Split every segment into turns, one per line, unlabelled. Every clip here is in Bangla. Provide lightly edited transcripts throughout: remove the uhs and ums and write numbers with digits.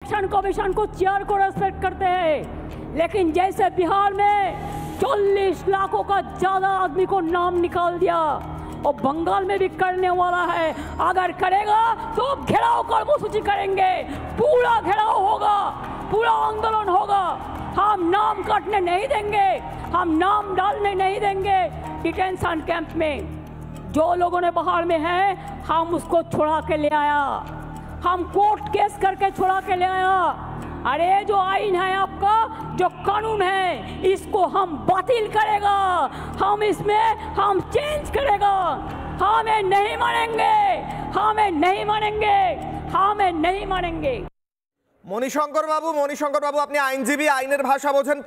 इलेक्शन कमीशन को चेयर को रेस्पेक्ट करते हैं, लेकिन जैसे बिहार में 40 लाखों का ज़्यादा आदमी को नाम निकाल दिया और बंगाल में भी करने वाला है, अगर करेगा तो घेराव कर्मसूची करेंगे, पूरा घेराव होगा, पूरा आंदोलन होगा। हम नाम काटने नहीं देंगे, हम नाम डालने नहीं देंगे डिटेंशन कैंप में। जो लोगों ने बाहर में है हम उसको छुड़ा के ले आया, हम कोर्ट केस करके छुड़ा के ले आया। अरे जो आईन है आपका, जो कानून है, इसको हम बातिल करेगा, हम इसमें हम चेंज करेगा। हमें नहीं मानेंगे, हमें नहीं मानेंगे, हमें नहीं मानेंगे।
মণিশঙ্কর বাবু আপনি আইনজীবী, আইনের ভাষা বোঝেন,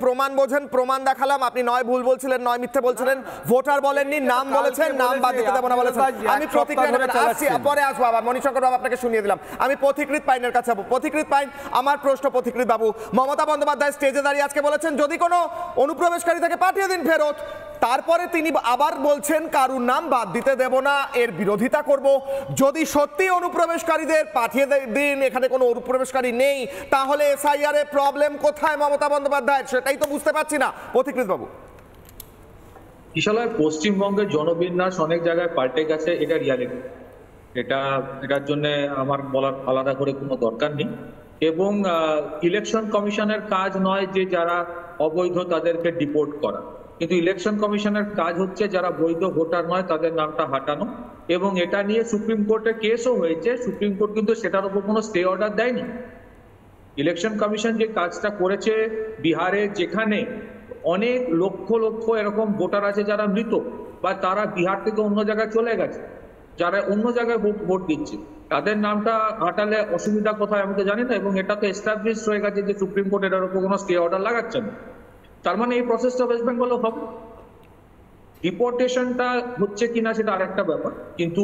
প্রমাণ দেখালাম, আপনি নয় ভুল বলছিলেন, নয় মিথ্যে বলছিলেন, ভোটার বলেননি, নাম বলেছেন, নাম বাদ দিতে দেব না বলেছেন। আমি প্রতিক্রিয়া পরে আসবো, আবার মণিশঙ্কর বাবু আপনাকে শুনিয়ে দিলাম। আমি পথিকৃৎ পাইনের কাছে যাবো। পথিকৃৎ পাইন, আমার প্রশ্ন পথিকৃৎ বাবু, মমতা বন্দ্যোপাধ্যায় স্টেজে দাঁড়িয়ে আজকে বলেছেন যদি কোনো অনুপ্রবেশকারী থেকে পাঠিয়ে দিন ফেরত, তারপরে তিনি আবার বলছেন কারুর নাম বাদ দিতে দেব না, এর বিরোধিতা করব। যদি সত্যি অনুপ্রবেশকারীদের পাঠিয়ে দিন, এখানে কোনো অনুপ্রবেশকারী নেই, তাহলে এসআইআর এর প্রবলেম কোথায় মমতা বন্দ্যোপাধ্যায়? সেটাই তো বুঝতে পারছি না পথিকৃৎ বাবু।
বিশালয়, পশ্চিমবঙ্গের জনবিন্যাস অনেক জায়গায় পাল্টে গেছে, এটা রিয়ালিটি। এটার জন্য আমার বলার আলাদা করে কোনো দরকার নেই। এবং ইলেকশন কমিশনের কাজ নয় যে যারা অবৈধ তাদেরকে ডিপোর্ট করা, কিন্তু ইলেকশন কমিশনের কাজ হচ্ছে যারা বৈধ ভোটার নয় তাদের নামটা হাঁটানো। এবং এটা নিয়ে সুপ্রিম কোর্টে কেসও হয়েছে, সুপ্রিম কোর্ট কিন্তু সেটার উপর কোনো স্টে অর্ডার দেয়নি। ইলেকশন কমিশন যে কাজটা করেছে বিহারে, যেখানে অনেক লক্ষ লক্ষ এরকম ভোটার আছে যারা মৃত বা তারা বিহার থেকে অন্য জায়গায় চলে গেছে, যারা অন্য জায়গায় ভোট দিচ্ছে, তাদের নামটা হাঁটালে অসুবিধা কোথায় আমি তো জানি না। এবং এটা তো এস্টাবলিশ হয়ে গেছে যে সুপ্রিম কোর্ট এটার উপর কোনো স্টে অর্ডার লাগাচ্ছে না। তার মানে এই প্রসেসটা ওয়েস্ট বেঙ্গলও হবে। ডিপোর্টেশনটা হচ্ছে কিনা সেটা আরেকটা ব্যাপার, কিন্তু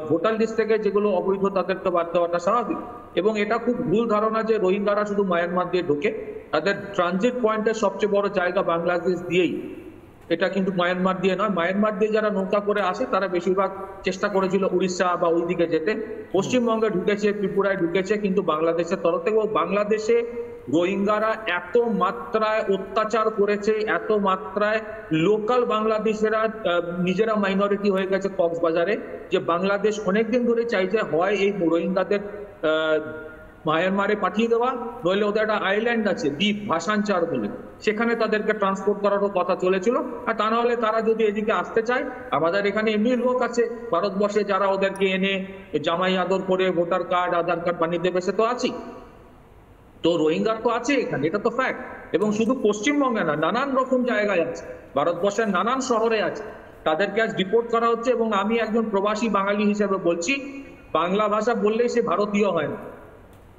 ভোটার লিস্ট থেকে যেগুলো অবৈধ তাদেরকে বাদ দেওয়াটা স্বাভাবিক। এবং এটা খুব ভুল ধারণা যে রোহিঙ্গারা শুধু মায়ানমার দিয়ে ঢোকে, তাদের ট্রানজিট পয়েন্টের সবচেয়ে বড় জায়গা বাংলাদেশ দিয়েই, এটা কিন্তু মায়ানমার দিয়ে নয়। মায়ানমার দিয়ে যারা নৌকা করে আসে তারা বেশিরভাগ চেষ্টা করেছিল উড়িষ্যা বা ওই দিকে যেতে, পশ্চিমবঙ্গে ঢুকেছে, ত্রিপুরায় ঢুকেছে, কিন্তু বাংলাদেশের তরফ থেকে বাংলাদেশে রোহিঙ্গারা এত মাত্রায় অত্যাচার করেছে, এত মাত্রায় লোকাল বাংলাদেশেরা নিজেরা মাইনরিটি হয়ে গেছে কক্সবাজারে, যে বাংলাদেশ অনেকদিন ধরে চাইছে হয় এই রোহিঙ্গাদের মায়ানমারে পাঠিয়ে দেওয়া, নইলে ওদের একটা আইল্যান্ড আছে দ্বীপ ভাসানচার বলে, সেখানে তাদেরকে ট্রান্সপোর্ট করারও কথা চলেছিল। আর তা নাহলে তারা যদি এদিকে আসতে চায়, আমাদের এখানে এমনি লোক আছে ভারতবর্ষে যারা ওদেরকে এনে জামাই আদর করে ভোটার কার্ড আধার কার্ড বানিয়ে দেবে, সে তো আছেই। তো রোহিঙ্গার তো আছে এখানে, এটা তো ফ্যাক্ট। এবং শুধু পশ্চিমবঙ্গে না, নানান রকম জায়গায় আছে, ভারতবর্ষের নানান শহরে আছে, তাদেরকে আজ ডিপোর্ট করা হচ্ছে। এবং আমি একজন প্রবাসী বাঙালি হিসেবে বলছি, বাংলা ভাষা বললেই সে ভারতীয় হয় না,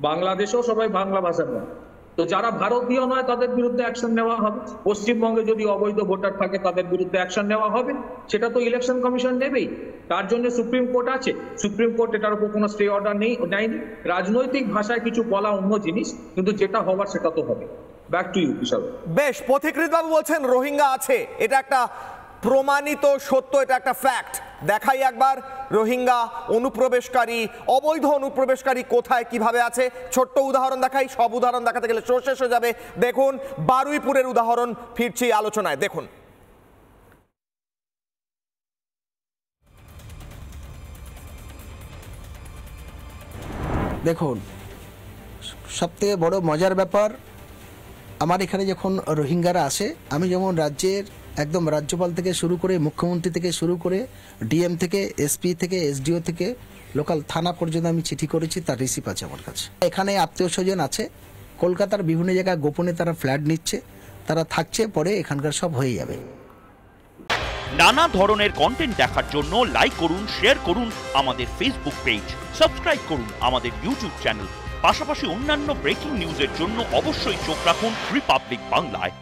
বাংলাদেশেও সবাই বাংলা ভাষা বলে। তো যারা ভারতীয় নয় তাদের বিরুদ্ধে অ্যাকশন নেওয়া হবে। পশ্চিমবঙ্গে যদি অবৈধ ভোটার থাকে তাদের বিরুদ্ধে অ্যাকশন নেওয়া হবে, সেটা তো ইলেকশন কমিশন নেবেই। তার জন্য সুপ্রিম কোর্ট আছে, সুপ্রিম কোর্ট এটার উপর কোনো স্টে অর্ডার নেয়নি। রাজনৈতিক ভাষায় কিছু বলা অন্য জিনিস, কিন্তু যেটা হবার সেটা তো হবে। ব্যাক টু ইউ বিশাল।
বেশ, পথিকৃৎ বাবু বলছেন রোহিঙ্গা আছে, এটা একটা প্রমাণিত সত্য, এটা একটা ফ্যাক্ট। দেখাই একবার রোহিঙ্গা অনুপ্রবেশকারী, অবৈধ অনুপ্রবেশকারী কোথায় কিভাবে আছে। ছোট্ট উদাহরণ দেখাই, সব উদাহরণ দেখাতে গেলে শেষ হয়ে যাবে। দেখুন বারুইপুরের উদাহরণ, ফিরছি আলোচনায়। দেখুন
দেখুন সবথেকে বড় মজার ব্যাপার, আমার এখানে যখন রোহিঙ্গারা আসে, আমি যেমন রাজ্যের একদম রাজ্যপাল থেকে শুরু করে, মুখ্যমন্ত্রী থেকে শুরু করে, ডিএম থেকে, এসপি থেকে, এসডিও থেকে, লোকাল থানা পর্যন্ত আমি চিঠি করেছি, তার রিসিপ আছে আমার কাছে। এখানে আত্মীয় স্বজন আছে, কলকাতার বিভিন্ন জায়গায় গোপনে তারা ফ্ল্যাট নিচ্ছে, তারা থাকছে, পরে এখানকার সব হয়ে যাবে।
নানা ধরনের কন্টেন্ট দেখার জন্য লাইক করুন, শেয়ার করুন আমাদের ফেসবুক পেজ, সাবস্ক্রাইব করুন আমাদের ইউটিউব চ্যানেল। পাশাপাশি অন্যান্য ব্রেকিং নিউজের জন্য অবশ্যই চোখ রাখুন রিপাবলিক বাংলায়।